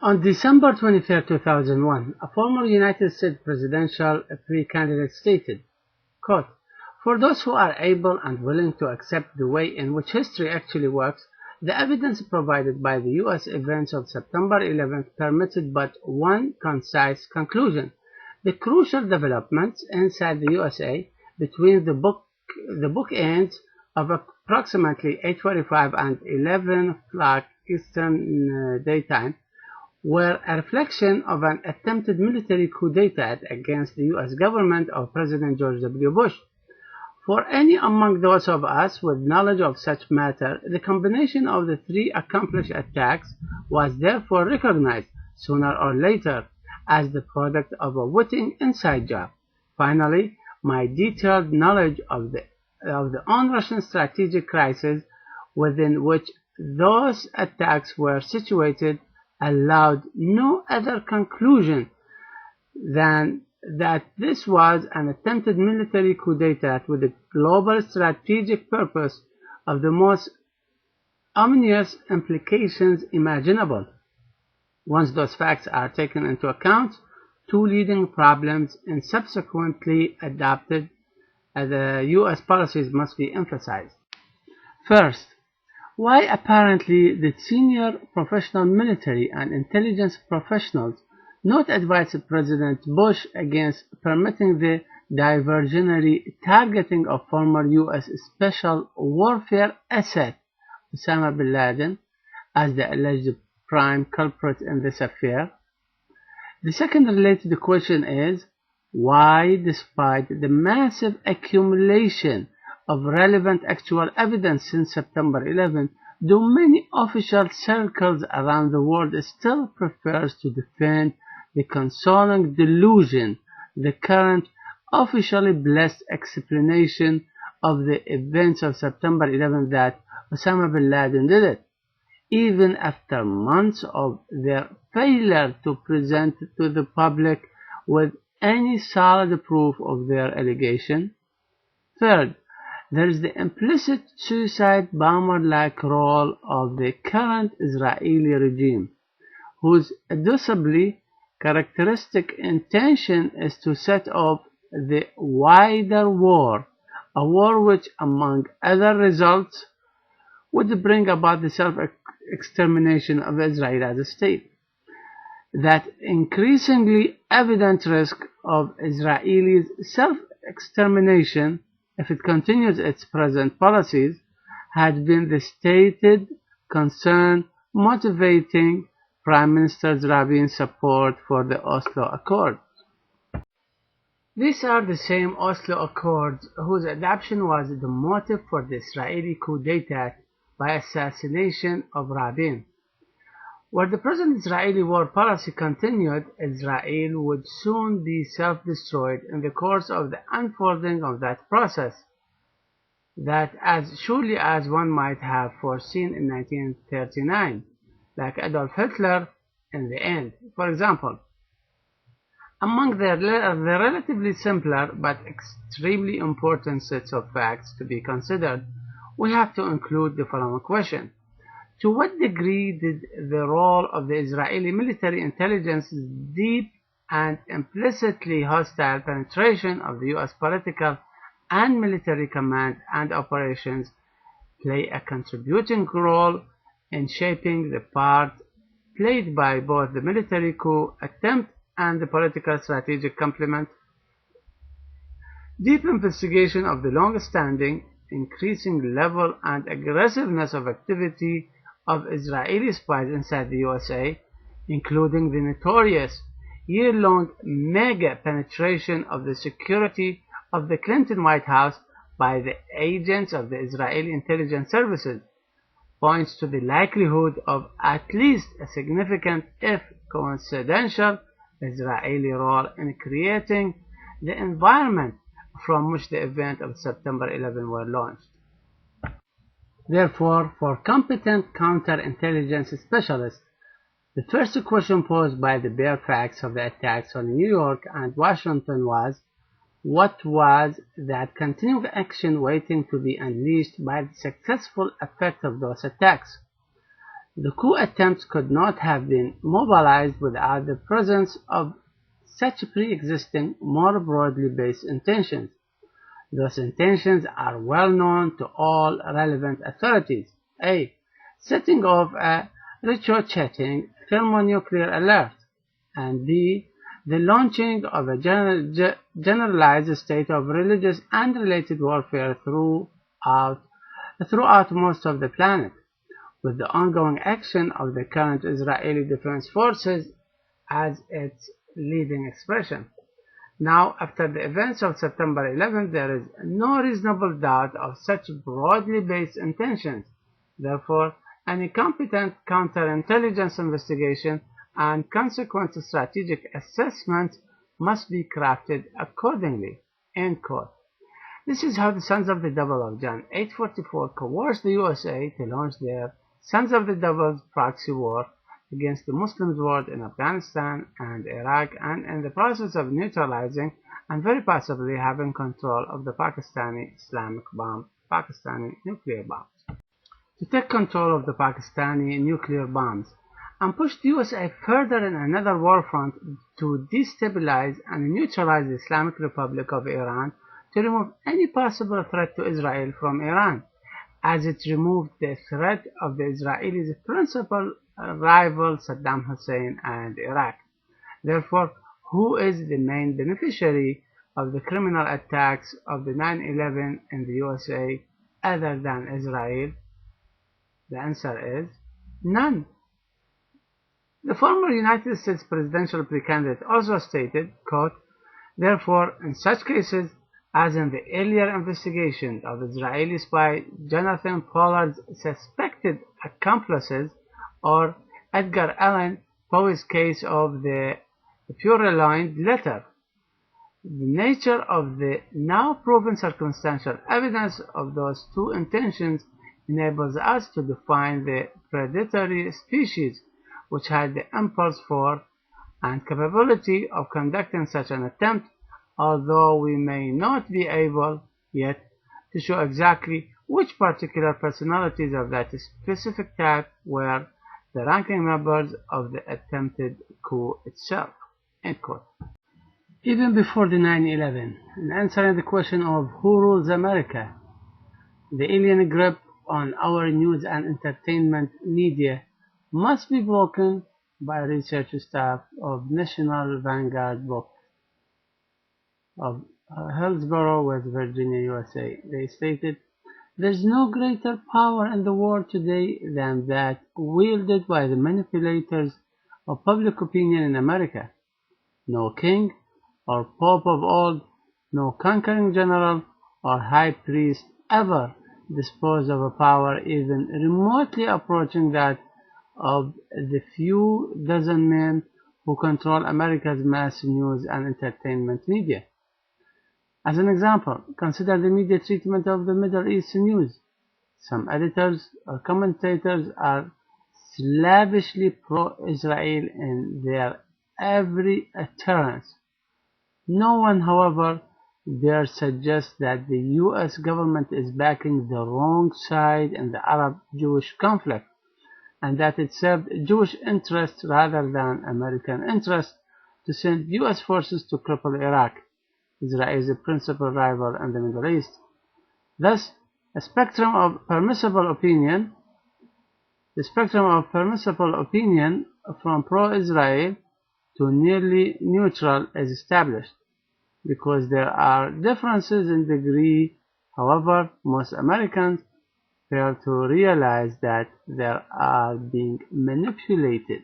On December 23, 2001, a former United States presidential pre-candidate stated, quote, "For those who are able and willing to accept the way in which history actually works, the evidence provided by the U.S. events of September 11th permitted but one concise conclusion. The crucial developments inside the USA between the bookends of approximately 8:45 and 11 o'clock Eastern Daytime were a reflection of an attempted military coup d'etat against the U.S. government of President George W. Bush. For any among those of us with knowledge of such matter, the combination of the three accomplished attacks was therefore recognized, sooner or later, as the product of a witting inside job. Finally, my detailed knowledge of the on-Russian strategic crisis within which those attacks were situated allowed no other conclusion than that this was an attempted military coup d'etat with a global strategic purpose of the most ominous implications imaginable. Once those facts are taken into account, two leading problems in subsequently adopted the U.S. policies must be emphasized. First, why apparently did senior professional military and intelligence professionals not advise President Bush against permitting the diversionary targeting of former U.S. special warfare asset Osama bin Laden as the alleged prime culprit in this affair? The second related question is, why, despite the massive accumulation of relevant actual evidence since September 11th, do many official circles around the world still prefers to defend the consoling delusion, the current officially blessed explanation of the events of September 11th that Osama bin Laden did it, even after months of their failure to present to the public with any solid proof of their allegation? Third, there is the implicit suicide bomber-like role of the current Israeli regime, whose indisputably characteristic intention is to set off the wider war, a war which, among other results, would bring about the self-extermination of Israel as a state. That increasingly evident risk of Israel's self-extermination, if it continues its present policies, had been the stated concern motivating Prime Minister Rabin's support for the Oslo Accords. These are the same Oslo Accords whose adoption was the motive for the Israeli coup d'etat by assassination of Rabin. Were the present Israeli war policy continued, Israel would soon be self-destroyed in the course of the unfolding of that process, that as surely as one might have foreseen in 1939, like Adolf Hitler in the end. For example, among the relatively simpler but extremely important sets of facts to be considered, we have to include the following question. To what degree did the role of the Israeli military intelligence's deep and implicitly hostile penetration of the U.S. political and military command and operations play a contributing role in shaping the part played by both the military coup attempt and the political strategic complement? Deep investigation of the long-standing, increasing level and aggressiveness of activity of Israeli spies inside the USA, including the notorious year-long mega penetration of the security of the Clinton White House by the agents of the Israeli intelligence services, points to the likelihood of at least a significant, if coincidental, Israeli role in creating the environment from which the events of September 11 were launched. Therefore, for competent counterintelligence specialists, the first question posed by the bare facts of the attacks on New York and Washington was, what was that continuing action waiting to be unleashed by the successful effect of those attacks? The coup attempts could not have been mobilized without the presence of such pre-existing, more broadly based intentions. Those intentions are well known to all relevant authorities. A. Setting off a ricocheting thermonuclear alert, and B. The launching of a generalized state of religious and related warfare throughout most of the planet, with the ongoing action of the current Israeli Defense Forces as its leading expression. Now, after the events of September 11, there is no reasonable doubt of such broadly based intentions. Therefore, any competent counterintelligence investigation and consequent strategic assessment must be crafted accordingly. End quote. This is how the Sons of the Devil of John 8:44 coerced the USA to launch their Sons of the Devil's proxy war against the Muslims world in Afghanistan and Iraq, and in the process of neutralizing and very possibly having control of the Pakistani nuclear bombs. To take control of the Pakistani nuclear bombs and push the USA further in another war front to destabilize and neutralize the Islamic Republic of Iran, to remove any possible threat to Israel from Iran, as it removed the threat of the Israelis' principal rival Saddam Hussein and Iraq. Therefore, who is the main beneficiary of the criminal attacks of the 9/11 in the USA other than Israel? The answer is none. The former United States presidential candidate also stated, quote, "Therefore, in such cases, as in the earlier investigation of Israeli spy Jonathon Pollard's suspected accomplices, or Edgar Allan Poe's case of the purloined letter, the nature of the now proven circumstantial evidence of those two intentions enables us to define the predatory species which had the impulse for and capability of conducting such an attempt, although we may not be able yet to show exactly which particular personalities of that specific type were the ranking members of the attempted coup itself." End quote. Even before the 9/11, in answering the question of who rules America, the alien grip on our news and entertainment media must be broken by research staff of National Vanguard Book of Hillsborough, West Virginia, USA. They stated, "There's no greater power in the world today than that wielded by the manipulators of public opinion in America. No king or pope of old, no conquering general or high priest ever disposed of a power even remotely approaching that of the few dozen men who control America's mass news and entertainment media. As an example, consider the media treatment of the Middle East news. Some editors or commentators are slavishly pro-Israel in their every utterance. No one, however, dare suggest that the U.S. government is backing the wrong side in the Arab-Jewish conflict, and that it served Jewish interests rather than American interests to send U.S. forces to cripple Iraq, Israel's principal rival in the Middle East. Thus, the spectrum of permissible opinion from pro-Israel to nearly neutral is established. Because there are differences in degree, however, most Americans fail to realize that they are being manipulated